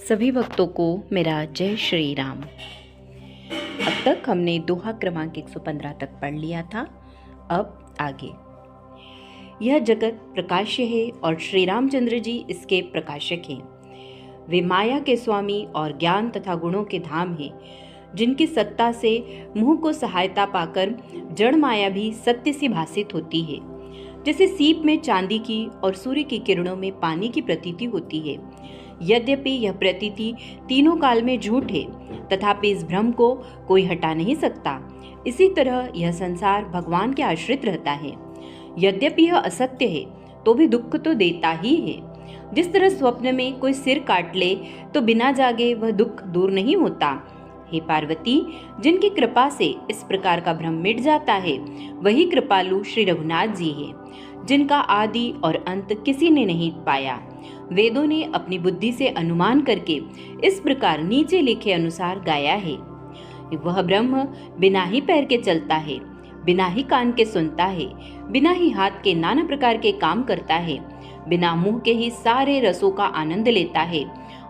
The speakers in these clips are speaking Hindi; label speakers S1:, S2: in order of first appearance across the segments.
S1: सभी भक्तों को मेरा जय श्री राम। अब तक हमने दोहा क्रमांक 115 तक पढ़ लिया था। अब आगे। यह जगत प्रकाश्य है और श्री रामचंद्र जी इसके प्रकाशक हैं। वे माया के स्वामी और ज्ञान तथा गुणों के धाम हैं, जिनकी सत्ता से मुंह को सहायता पाकर जड़ माया भी सत्य सी भासित होती है। जैसे सीप में चांदी की और सूर्य की किरणों में पानी की प्रतीति होती है। यद्यपि यह प्रतीति तीनों काल में झूठ है, तथापि इस भ्रम को कोई हटा नहीं सकता। इसी तरह यह संसार भगवान के आश्रित रहता है। यद्यपि यह असत्य है तो भी दुख तो देता ही है। जिस तरह स्वप्न में कोई सिर काट ले तो बिना जागे वह दुख दूर नहीं होता। हे पार्वती, जिनकी कृपा से इस प्रकार का भ्रम मिट जाता है, वही कृपालु श्री रघुनाथ जी है, जिनका आदि और अंत किसी ने नहीं पाया। वेदों ने अपनी बुद्धि से अनुमान करके इस प्रकार नीचे लिखे अनुसार गाया है। वह ब्रह्म बिना ही पैर के चलता है, बिना ही कान के सुनता है, बिना ही हाथ के नाना प्रकार के काम करता है, बिना मुंह के ही सारे रसों का आनंद लेता है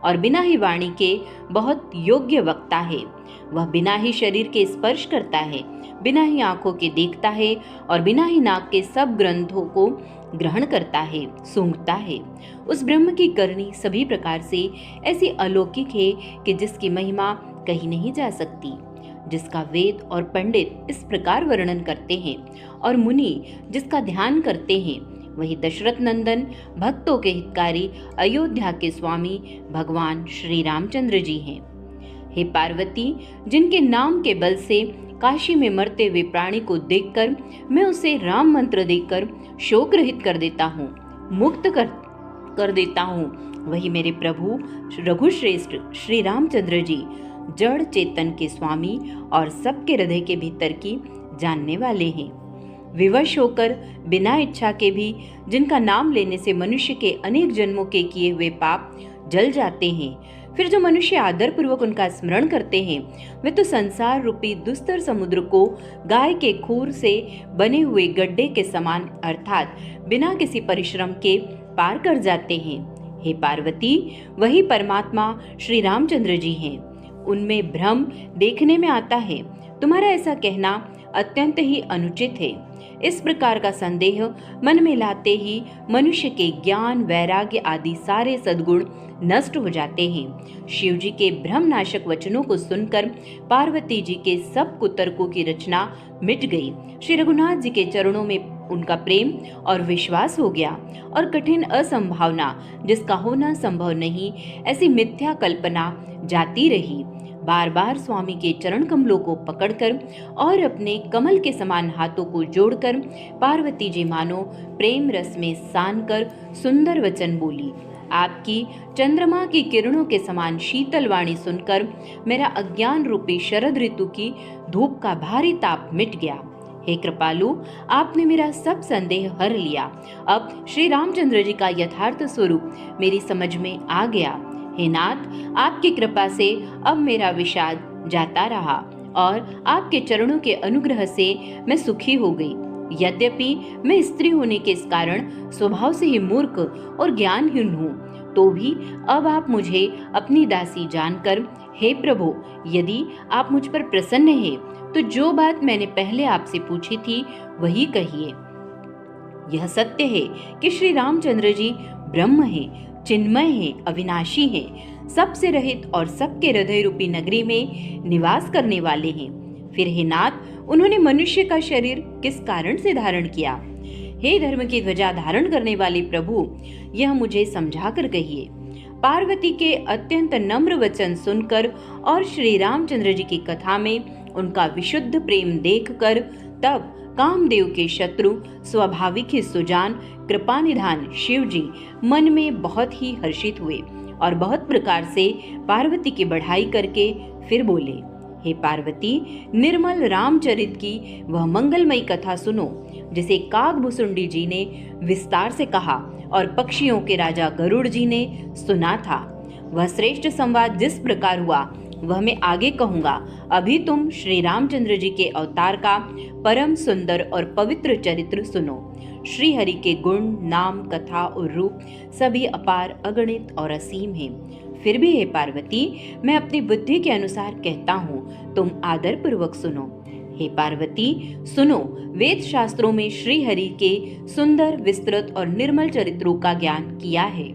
S1: और बिना ही वाणी के बहुत योग्य वक्ता है। वह बिना ही शरीर के स्पर्श करता है, बिना ही आंखों के देखता है और बिना ही नाक के सब ग्रंथों को ग्रहण करता है, सूंघता है। उस ब्रह्म की करनी सभी प्रकार से ऐसी अलौकिक है कि जिसकी महिमा कही नहीं जा सकती, जिसका वेद और पंडित इस प्रकार वर्णन करते हैं और मुनि जिसका ध्यान करते हैं, वही दशरथ नंदन भक्तों के हितकारी अयोध्या के स्वामी भगवान श्री रामचंद्र जी हैं। हे पार्वती, जिनके नाम के बल से काशी में मरते हुए प्राणी को देखकर मैं उसे राम मंत्र देकर शोक रहित कर देता हूँ, मुक्त कर देता हूँ, वही मेरे प्रभु रघुश्रेष्ठ श्री रामचंद्र जी जड़ चेतन के स्वामी और सबके हृदय के भीतर की जानने वाले हैं। विवश होकर बिना इच्छा के भी जिनका नाम लेने से मनुष्य के अनेक जन्मों के किए हुए पाप जल जाते हैं, फिर जो मनुष्य आदर पूर्वक उनका स्मरण करते हैं, वे तो संसार रूपी दुस्तर समुद्र को गाय के खूर से बने हुए गड्ढे के समान अर्थात बिना किसी परिश्रम के पार कर जाते हैं। हे पार्वती, वही परमात्मा श्री रामचंद्र जी हैं। उनमें भ्रम देखने में आता है। तुम्हारा ऐसा कहना अत्यंत ही अनुचित है। इस प्रकार का संदेह मन में लाते ही मनुष्य के ज्ञान, वैराग्य आदि सारे सद्गुण नष्ट हो जाते हैं। शिव जी के भ्रम नाशक वचनों को सुनकर पार्वती जी के सब कुतर्कों की रचना मिट गई। श्री रघुनाथ जी के चरणों में उनका प्रेम और विश्वास हो गया और कठिन असंभावना, जिसका होना संभव नहीं, ऐसी मिथ्या कल्पना जाती रही। बार बार स्वामी के चरण कमलों को पकड़कर और अपने कमल के समान हाथों को जोड़कर पार्वती जी मानो प्रेम रस में सान कर सुंदर वचन बोली। आपकी चंद्रमा की किरणों के समान शीतल वाणी सुनकर मेरा अज्ञान रूपी शरद ऋतु की धूप का भारी ताप मिट गया। हे कृपालु, आपने मेरा सब संदेह हर लिया। अब श्री रामचंद्र जी का यथार्थ स्वरूप मेरी समझ में आ गया। हे नाथ, आपकी कृपा से अब मेरा विषाद जाता रहा और आपके चरणों के अनुग्रह से मैं सुखी हो गई। यद्यपि मैं स्त्री होने के इस कारण स्वभाव से ही मूर्ख और ज्ञानहीन हूँ, तो भी अब आप मुझे अपनी दासी जानकर, हे प्रभु, यदि आप मुझ पर प्रसन्न हैं, तो जो बात मैंने पहले आपसे पूछी थी वही कहिए। यह सत्य है कि श्री रामचंद्र जी ब्रह्म हैं, चिन्मय हैं, अविनाशी हैं, सबसे रहित और सबके हृदय रूपी नगरी में निवास करने वाले हैं। फिर हे नाथ, उन्होंने मनुष्य का शरीर किस कारण से धारण किया? हे धर्म की ध्वजा धारण करने वाले प्रभु, यह मुझे समझा कर कहिए। पार्वती के अत्यंत नम्र वचन सुनकर और श्री रामचंद्र जी की कथा में उनका विशुद्ध प्रेम देखकर तब कामदेव के शत्रु स्वाभाविक ही सुजान कृपा निधान शिव जी मन में बहुत ही हर्षित हुए और बहुत प्रकार से पार्वती की बढ़ाई करके फिर बोले, हे पार्वती, निर्मल रामचरित की वह मंगलमयी कथा सुनो, जिसे कागभुसुंडी जी ने विस्तार से कहा और पक्षियों के राजा गरुड़ जी ने सुना था। वह श्रेष्ठ संवाद जिस प्रकार हुआ वह मैं आगे कहूँगा। अभी तुम श्री रामचंद्र जी के अवतार का परम सुंदर और पवित्र चरित्र सुनो। श्री हरि के गुण, नाम, कथा और रूप सभी अपार, अगणित और असीम हैं। फिर भी हे पार्वती, मैं अपनी बुद्धि के अनुसार कहता हूँ, तुम आदर पूर्वक सुनो। हे पार्वती सुनो, वेद शास्त्रों में श्री हरि के सुंदर, विस्तृत और निर्मल चरित्रों का ज्ञान किया है।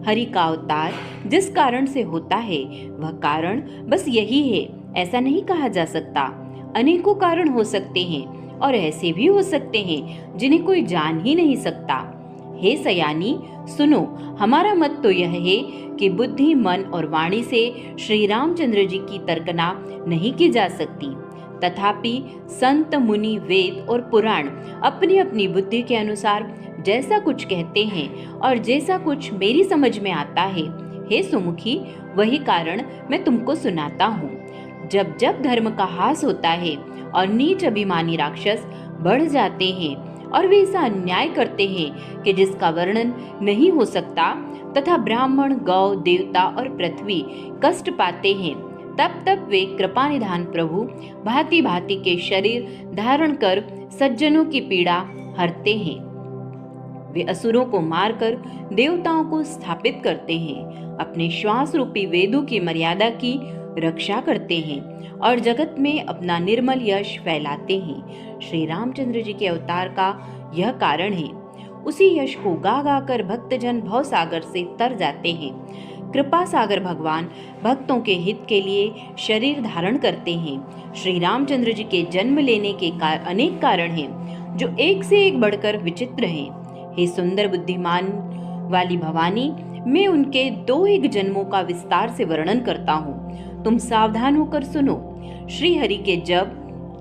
S1: हरि का अवतार जिस कारण से होता है वह कारण बस यही है, ऐसा नहीं कहा जा सकता। अनेकों कारण हो सकते हैं और ऐसे भी हो सकते हैं जिन्हें कोई जान ही नहीं सकता। हे सयानी सुनो, हमारा मत तो यह है कि बुद्धि, मन और वाणी से श्री रामचंद्र जी की तर्कना नहीं की जा सकती। तथापि संत, मुनि, वेद और पुराण अपनी अपनी बुद्धि के अनुसार जैसा कुछ कहते हैं और जैसा कुछ मेरी समझ में आता है, हे सुमुखी, वही कारण मैं तुमको सुनाता हूँ। जब जब धर्म का ह्रास होता है और नीच अभिमानी राक्षस बढ़ जाते हैं और वे ऐसा अन्याय करते हैं कि जिसका वर्णन नहीं हो सकता, तथा ब्राह्मण, गौ, देवता और पृथ्वी कष्ट पाते हैं, तब तब वे कृपा निधान प्रभु भांति भांति के शरीर धारण कर सज्जनों की पीड़ा हरते हैं। वे असुरों को मारकर देवताओं को स्थापित करते हैं, अपने श्वास रूपी वेदों की मर्यादा की रक्षा करते हैं और जगत में अपना निर्मल यश फैलाते हैं। श्री रामचंद्र जी के अवतार का यह कारण है। उसी यश को गा गा कर भक्तजन भव सागर से तर जाते हैं। कृपा सागर भगवान भक्तों के हित के लिए शरीर धारण करते हैं। श्री रामचंद्र जी के जन्म लेने के अनेक कारण हैं, जो एक से एक बढ़कर विचित्र हैं। हे सुंदर बुद्धिमान वाली भवानी, मैं उनके 2 जन्मों का विस्तार से वर्णन करता हूँ। तुम सावधान होकर सुनो। श्री हरि के जप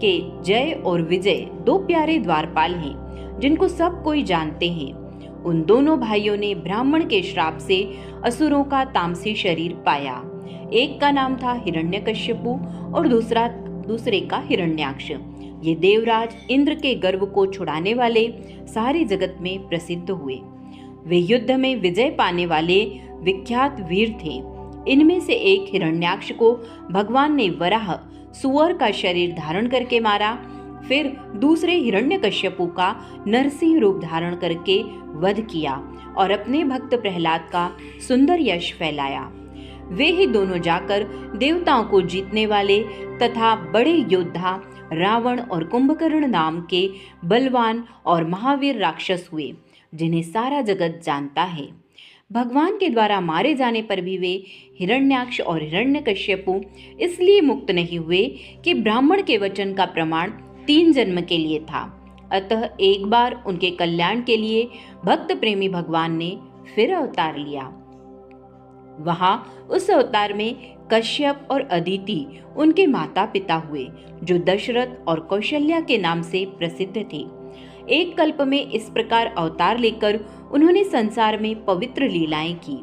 S1: के जय और विजय 2 प्यारे द्वारपाल हैं, जिनको सब कोई जानते हैं। उन दोनों भाइयों ने ब्राह्मण के श्राप से असुरों का तामसी शरीर पाया। एक का नाम था हिरण्यकश्यपु और दूसरे का हिरण्याक्ष। ये देवराज इंद्र के गर्व को छुड़ाने वाले सारे जगत में प्रसिद्ध हुए। वे युद्ध में विजय पाने वाले विख्यात वीर थे। इनमें से एक हिरण्याक्ष को भगवान ने वराह सुअर का शरीर धारण करके मारा। फिर दूसरे हिरण्यकश्यपु का नरसिंह रूप धारण करके वध किया और अपने भक्त प्रहलाद का सुंदर यश फैलाया। वे ही दोनों जाकर देवताओं को जीतने वाले तथा बड़े योद्धा रावण और कुंभकर्ण नाम के बलवान और महावीर राक्षस हुए, जिन्हें सारा जगत जानता है। भगवान के द्वारा मारे जाने पर भी वे हिरण्याक्ष और हिरण्यकश्यपु इसलिए मुक्त नहीं हुए कि ब्राह्मण के वचन का प्रमाण 3 जन्म के लिए था। अतः एक बार उनके कल्याण के लिए भक्त प्रेमी भगवान ने फिर अवतार लिया। वहां उस अवतार में कश्यप और अदिति उनके माता पिता हुए, जो दशरथ और कौशल्या के नाम से प्रसिद्ध थे। एक कल्प में इस प्रकार अवतार लेकर उन्होंने संसार में पवित्र लीलाएं की।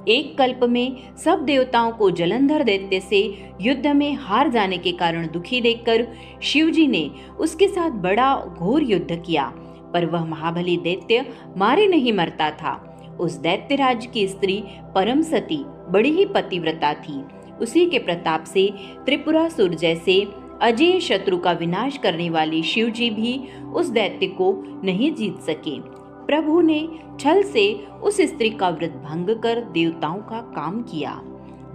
S1: एक कल्प में सब देवताओं को जलंधर दैत्य से युद्ध में हार जाने के कारण दुखी देखकर शिव जी ने उसके साथ बड़ा घोर युद्ध किया, पर वह महाबली दैत्य मारे नहीं मरता था। उस दैत्यराज की स्त्री परम सती बड़ी ही पतिव्रता थी। उसी के प्रताप से त्रिपुरासुर जैसे अजेय शत्रु का विनाश करने वाले शिव जी भी उस दैत्य को नहीं जीत सके। प्रभु ने छल से उस स्त्री का व्रत भंग कर देवताओं का काम किया।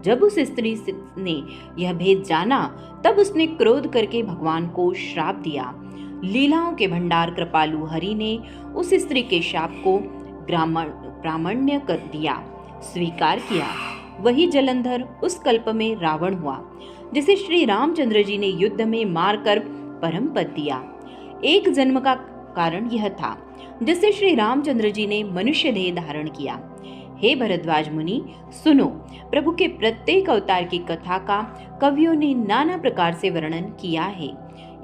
S1: जब उस स्त्री ने यह भेद जाना, तब उसने क्रोध करके भगवान को श्राप दिया। लीलाओं के भंडार कृपालु हरि ने उस स्त्री के शाप को प्रामाण्य कर दिया, स्वीकार किया। वही जलंधर उस कल्प में रावण हुआ, जिसे श्री रामचंद्र जी ने युद्ध में मारकर परम पद दिया। एक जन्म का कारण यह था जिससे श्री रामचंद्र जी ने मनुष्य देह धारण किया। हे भरद्वाज मुनि सुनो, प्रभु के प्रत्येक अवतार की कथा का कवियों ने नाना प्रकार से वर्णन किया है।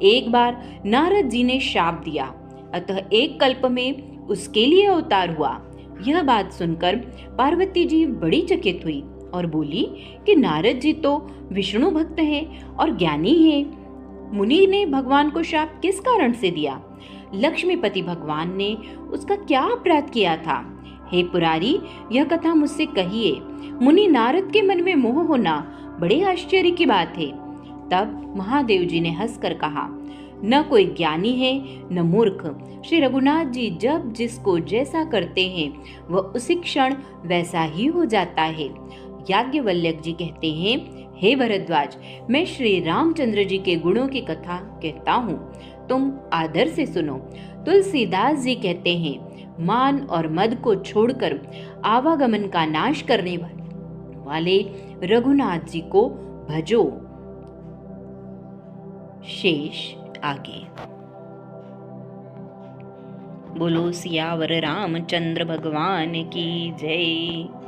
S1: एक बार नारद जी ने शाप दिया, अतः एक कल्प में उसके लिए अवतार हुआ। यह बात सुनकर पार्वती जी बड़ी चकित हुई और बोली कि नारद जी तो विष्णु भक्त हैं और ज्ञानी हैं। मुनि ने भगवान को शाप किस कारण से दिया? लक्ष्मीपति भगवान ने उसका क्या अपराध किया था? हे पुरारी, यह कथा मुझसे कहिए। मुनि नारद के मन में मोह होना बड़े आश्चर्य की बात है। तब महादेव जी ने हंसकर कहा, न कोई ज्ञानी है न मूर्ख। श्री रघुनाथ जी जब जिसको जैसा करते हैं वह उसी क्षण वैसा ही हो जाता है। याज्ञवल्क्य जी कहते हैं, हे भरद्वाज, मैं श्री रामचंद्र जी के गुणों की कथा कहता हूँ, तुम आदर से सुनो। तुलसीदास जी कहते हैं, मान और मद को छोड़कर आवागमन का नाश करने वाले रघुनाथ जी को भजो। शेष आगे। बोलो सियावर रामचंद्र भगवान की जय।